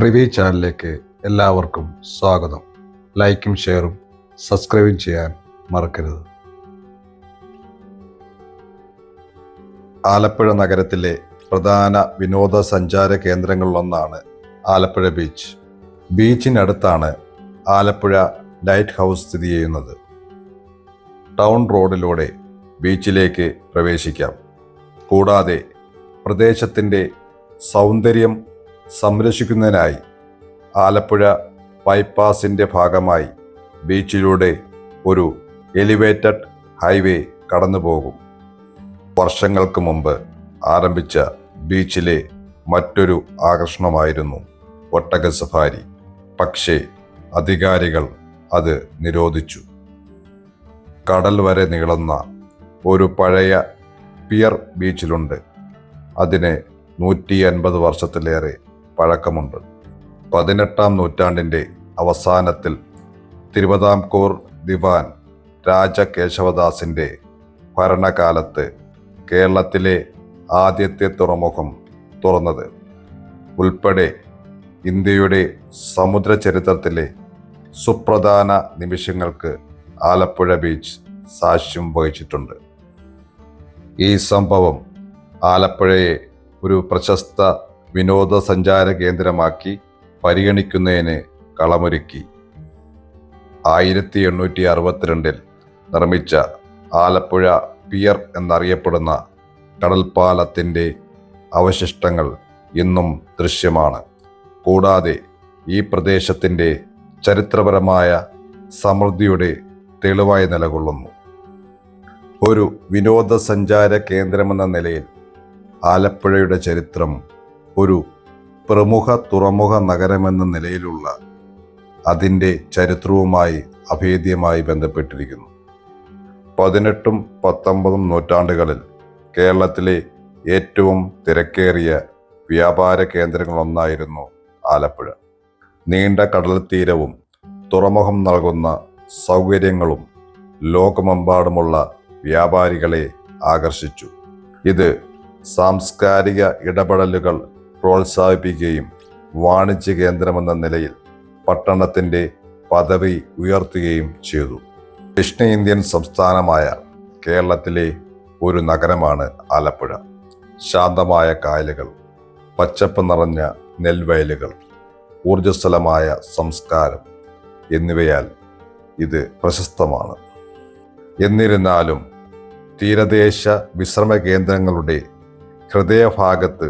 Review ചാനലിലേക്ക് എല്ലാവർക്കും സ്വാഗതം. ലൈക്കും ഷെയറും സബ്സ്ക്രൈബും ചെയ്യാൻ മറക്കരുത്. ആലപ്പുഴ നഗരത്തിലെ പ്രധാന വിനോദസഞ്ചാര കേന്ദ്രങ്ങളിലൊന്നാണ് ആലപ്പുഴ ബീച്ച്. ബീച്ചിനടുത്താണ് ആലപ്പുഴ ലൈറ്റ് ഹൗസ് സ്ഥിതി ചെയ്യുന്നത്. ടൗൺ റോഡിലൂടെ ബീച്ചിലേക്ക് പ്രവേശിക്കാം. കൂടാതെ പ്രദേശത്തിൻ്റെ സൗന്ദര്യം സംരക്ഷിക്കുന്നതിനായി ആലപ്പുഴ ബൈപ്പാസിൻ്റെ ഭാഗമായി ബീച്ചിലൂടെ ഒരു എലിവേറ്റഡ് ഹൈവേ കടന്നുപോകും. വർഷങ്ങൾക്ക് മുമ്പ് ആരംഭിച്ച ബീച്ചിലെ മറ്റൊരു ആകർഷണമായിരുന്നു ഒട്ടക സഫാരി. പക്ഷേ അധികാരികൾ അത് നിരോധിച്ചു. കടൽ വരെ നീളുന്ന ഒരു പഴയ പിയർ ബീച്ചിലുണ്ട്. അതിന് 150 വർഷത്തിലേറെ പഴക്കമുണ്ട്. 18-ാം നൂറ്റാണ്ടിൻ്റെ അവസാനത്തിൽ തിരുവിതാംകൂർ ദിവാൻ രാജകേശവദാസിൻ്റെ ഭരണകാലത്ത് കേരളത്തിലെ ആദ്യത്തെ തുറമുഖം തുറന്നത് ഉൾപ്പെടെ ഇന്ത്യയുടെ സമുദ്ര ചരിത്രത്തിലെ സുപ്രധാന നിമിഷങ്ങൾക്ക് ആലപ്പുഴ ബീച്ച് സാക്ഷ്യം വഹിച്ചിട്ടുണ്ട്. ഈ സംഭവം ആലപ്പുഴയെ ഒരു പ്രശസ്ത വിനോദസഞ്ചാര കേന്ദ്രമാക്കി പരിഗണിക്കുന്നതിന് കളമൊരുക്കി. 1862 നിർമ്മിച്ച ആലപ്പുഴ പിയർ എന്നറിയപ്പെടുന്ന കടൽപ്പാലത്തിൻ്റെ അവശിഷ്ടങ്ങൾ ഇന്നും ദൃശ്യമാണ്. കൂടാതെ ഈ പ്രദേശത്തിൻ്റെ ചരിത്രപരമായ സമൃദ്ധിയുടെ തെളിവായി നിലകൊള്ളുന്നു. ഒരു വിനോദസഞ്ചാര കേന്ദ്രമെന്ന നിലയിൽ ആലപ്പുഴയുടെ ചരിത്രം ഒരു പ്രമുഖ തുറമുഖ നഗരമെന്ന നിലയിലുള്ള അതിൻ്റെ ചരിത്രവുമായി അഭേദ്യമായി ബന്ധപ്പെട്ടിരിക്കുന്നു. 18-ഉം 19-ഉം നൂറ്റാണ്ടുകളിൽ കേരളത്തിലെ ഏറ്റവും തിരക്കേറിയ വ്യാപാര കേന്ദ്രങ്ങളൊന്നായിരുന്നു ആലപ്പുഴ. നീണ്ട കടൽ തീരവും തുറമുഖം നൽകുന്ന സൗകര്യങ്ങളും ലോകമെമ്പാടുമുള്ള വ്യാപാരികളെ ആകർഷിച്ചു. ഇത് സാംസ്കാരിക ഇടപെടലുകൾ പ്രോത്സാഹിപ്പിക്കുകയും വാണിജ്യ കേന്ദ്രമെന്ന നിലയിൽ പട്ടണത്തിൻ്റെ പദവി ഉയർത്തുകയും ചെയ്തു. ദക്ഷിണേന്ത്യൻ സംസ്ഥാനമായ കേരളത്തിലെ ഒരു നഗരമാണ് ആലപ്പുഴ. ശാന്തമായ കായലുകൾ, പച്ചപ്പ് നിറഞ്ഞ നെൽവയലുകൾ, ഊർജ്ജസ്വലമായ സംസ്കാരം എന്നിവയാൽ ഇത് പ്രശസ്തമാണ്. എന്നിരുന്നാലും തീരദേശ വിശ്രമ കേന്ദ്രങ്ങളുടെ ഹൃദയഭാഗത്ത്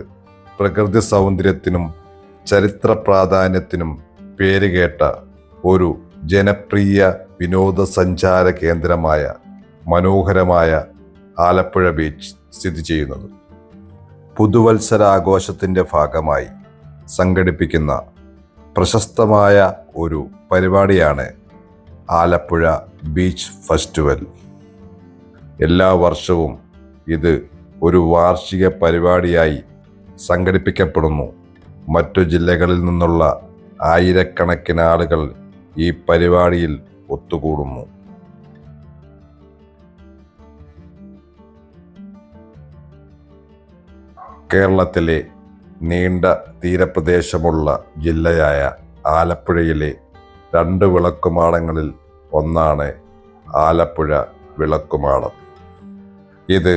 പ്രകൃതി സൗന്ദര്യത്തിനും ചരിത്ര പ്രാധാന്യത്തിനും പേരുകേട്ട ഒരു ജനപ്രിയ വിനോദസഞ്ചാര കേന്ദ്രമായ മനോഹരമായ ആലപ്പുഴ ബീച്ച് സ്ഥിതി ചെയ്യുന്നത്. പുതുവത്സരാഘോഷത്തിൻ്റെ ഭാഗമായി സംഘടിപ്പിക്കുന്ന പ്രശസ്തമായ ഒരു പരിപാടിയാണ് ആലപ്പുഴ ബീച്ച് ഫെസ്റ്റിവൽ. എല്ലാ വർഷവും ഇത് ഒരു വാർഷിക പരിപാടിയായി സംഘടിപ്പിക്കപ്പെടുന്നു. മറ്റു ജില്ലകളിൽ നിന്നുള്ള ആയിരക്കണക്കിന് ആളുകൾ ഈ പരിപാടിയിൽ ഒത്തുകൂടുന്നു. കേരളത്തിലെ നീണ്ട തീരപ്രദേശമുള്ള ജില്ലയായ ആലപ്പുഴയിലെ 2 വിളക്കുമാടങ്ങളിൽ ഒന്നാണ് ആലപ്പുഴ വിളക്കുമാടം. ഇത്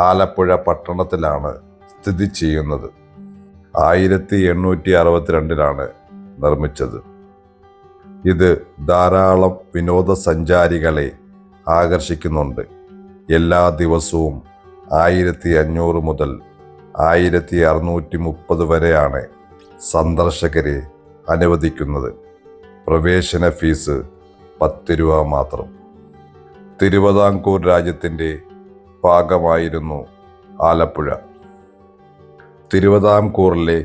ആലപ്പുഴ പട്ടണത്തിലാണ് സ്ഥിതി ചെയ്യുന്നത്. 1862 നിർമ്മിച്ചത്. ഇത് ധാരാളം വിനോദസഞ്ചാരികളെ ആകർഷിക്കുന്നുണ്ട്. എല്ലാ ദിവസവും 1500 മുതൽ 1630 വരെയാണ് സന്ദർശകരെ അനുവദിക്കുന്നത്. പ്രവേശന ഫീസ് 10 രൂപ മാത്രം. തിരുവിതാംകൂർ രാജ്യത്തിൻ്റെ ഭാഗമായിരുന്നു ആലപ്പുഴ. തിരുവിതാംകൂറിലെ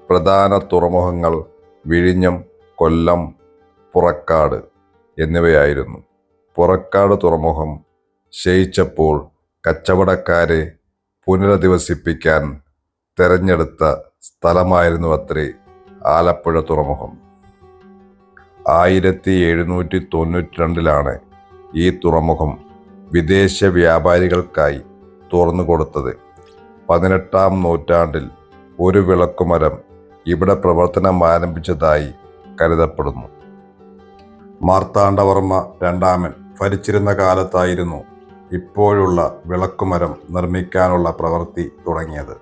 പ്രധാന തുറമുഖങ്ങൾ വിഴിഞ്ഞം, കൊല്ലം, പുറക്കാട് എന്നിവയായിരുന്നു. പുറക്കാട് തുറമുഖം ക്ഷയിച്ചപ്പോൾ കച്ചവടക്കാരെ പുനരധിവസിപ്പിക്കാൻ തെരഞ്ഞെടുത്ത സ്ഥലമായിരുന്നു അത്രേ ആലപ്പുഴ തുറമുഖം. 1792 ഈ തുറമുഖം വിദേശ വ്യാപാരികൾക്കായി തുറന്നുകൊടുത്തത്. 18-ാം നൂറ്റാണ്ടിൽ ഒരു വിളക്കുമരം ഇവിടെ പ്രവർത്തനം ആരംഭിച്ചതായി കരുതപ്പെടുന്നു. മാർത്താണ്ഡവർമ്മ രണ്ടാമൻ ഭരിച്ചിരുന്ന കാലത്തായിരുന്നു ഇപ്പോഴുള്ള വിളക്കുമരം നിർമ്മിക്കാനുള്ള പ്രവൃത്തി തുടങ്ങിയത്.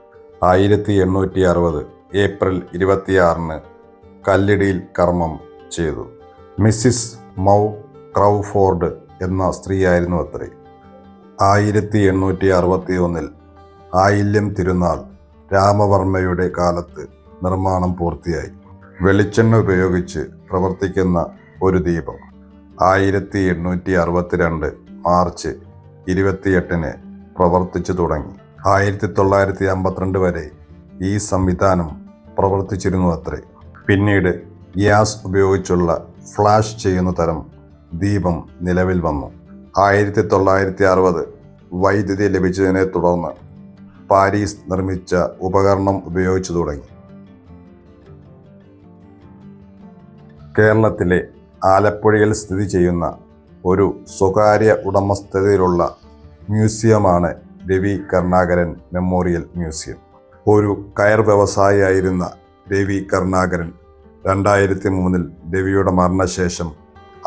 1860 ഏപ്രിൽ 26 കല്ലിടിയിൽ കർമ്മം ചെയ്തു. മിസ്സിസ് മൗ ക്രൗഫോർഡ് എന്ന സ്ത്രീയായിരുന്നു അത്രേ. 1861 ആയില്യം തിരുനാൾ രാമവർമ്മയുടെ കാലത്ത് നിർമ്മാണം പൂർത്തിയായി. വെളിച്ചെണ്ണ ഉപയോഗിച്ച് പ്രവർത്തിക്കുന്ന ഒരു ദീപം 1862 മാർച്ച് 28 പ്രവർത്തിച്ചു തുടങ്ങി. 1952 വരെ ഈ സംവിധാനം പ്രവർത്തിച്ചിരുന്നു അത്രേ. പിന്നീട് ഗ്യാസ് ഉപയോഗിച്ചുള്ള ഫ്ലാഷ് ചെയ്യുന്ന തരം ദീപം നിലവിൽ വന്നു. 1960 വൈദ്യുതി ലഭിച്ചതിനെ തുടർന്ന് പാരീസ് നിർമ്മിച്ച ഉപകരണം ഉപയോഗിച്ചു തുടങ്ങി. കേരളത്തിലെ ആലപ്പുഴയിൽ സ്ഥിതി ചെയ്യുന്ന ഒരു സ്വകാര്യ ഉടമസ്ഥതയിലുള്ള മ്യൂസിയമാണ് രവി കരുണാകരൻ മെമ്മോറിയൽ മ്യൂസിയം. ഒരു കയർ വ്യവസായിയായിരുന്ന രവി കരുണാകരൻ 2003 രവിയുടെ മരണശേഷം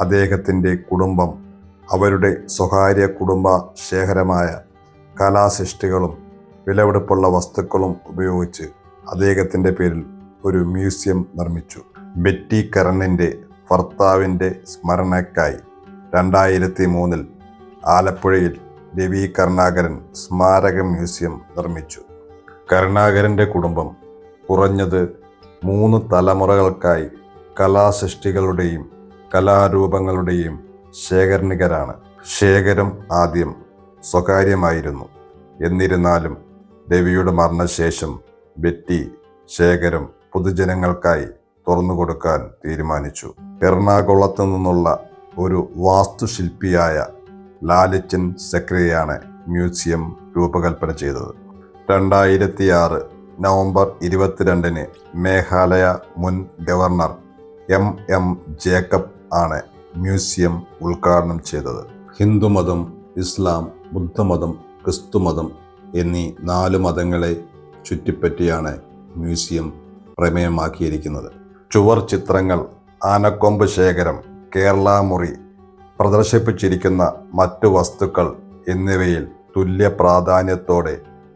അദ്ദേഹത്തിൻ്റെ കുടുംബം അവരുടെ സ്വകാര്യ കുടുംബ ശേഖരമായ കലാസൃഷ്ടികളും വിലപിടിപ്പുള്ള വസ്തുക്കളും ഉപയോഗിച്ച് അദ്ദേഹത്തിൻ്റെ പേരിൽ ഒരു മ്യൂസിയം നിർമ്മിച്ചു. ബെറ്റി കരണിൻ്റെ ഭർത്താവിൻ്റെ സ്മരണയ്ക്കായി 2003 ആലപ്പുഴയിൽ രവി കരുണാകരൻ സ്മാരക മ്യൂസിയം നിർമ്മിച്ചു. കരുണാകരൻ്റെ കുടുംബം കുറഞ്ഞത് 3 തലമുറകൾക്കായി കലാസൃഷ്ടികളുടെയും കലാരൂപങ്ങളുടെയും ശേഖരണികരാണ്. ശേഖരം ആദ്യം സ്വകാര്യമായിരുന്നു. എന്നിരുന്നാലും രവിയുടെ മരണശേഷം ബെറ്റി ശേഖരം പൊതുജനങ്ങൾക്കായി തുറന്നുകൊടുക്കാൻ തീരുമാനിച്ചു. എറണാകുളത്ത് നിന്നുള്ള ഒരു വാസ്തുശില്പിയായ ലാലിച്ചൻ സെക്രയാണ് മ്യൂസിയം രൂപകൽപ്പന ചെയ്തത്. 2006 നവംബർ 22 മേഘാലയ മുൻ ഗവർണർ M ജേക്കബ് ആണ് മ്യൂസിയം ഉദ്ഘാടനം ചെയ്തത്. ഹിന്ദുമതം, ഇസ്ലാം, ബുദ്ധമതം, ക്രിസ്തുമതം എന്നീ 4 മതങ്ങളെ ചുറ്റിപ്പറ്റിയാണ് മ്യൂസിയം പ്രമേയമാക്കിയിരിക്കുന്നത്. ചുവർ ചിത്രങ്ങൾ, ആനക്കൊമ്പ് ശേഖരം, കേരള മുറി, പ്രദർശിപ്പിച്ചിരിക്കുന്ന മറ്റു വസ്തുക്കൾ എന്നിവയിൽ തുല്യ പ്രാധാന്യത്തോടെ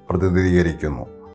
പ്രതിനിധീകരിക്കുന്നു.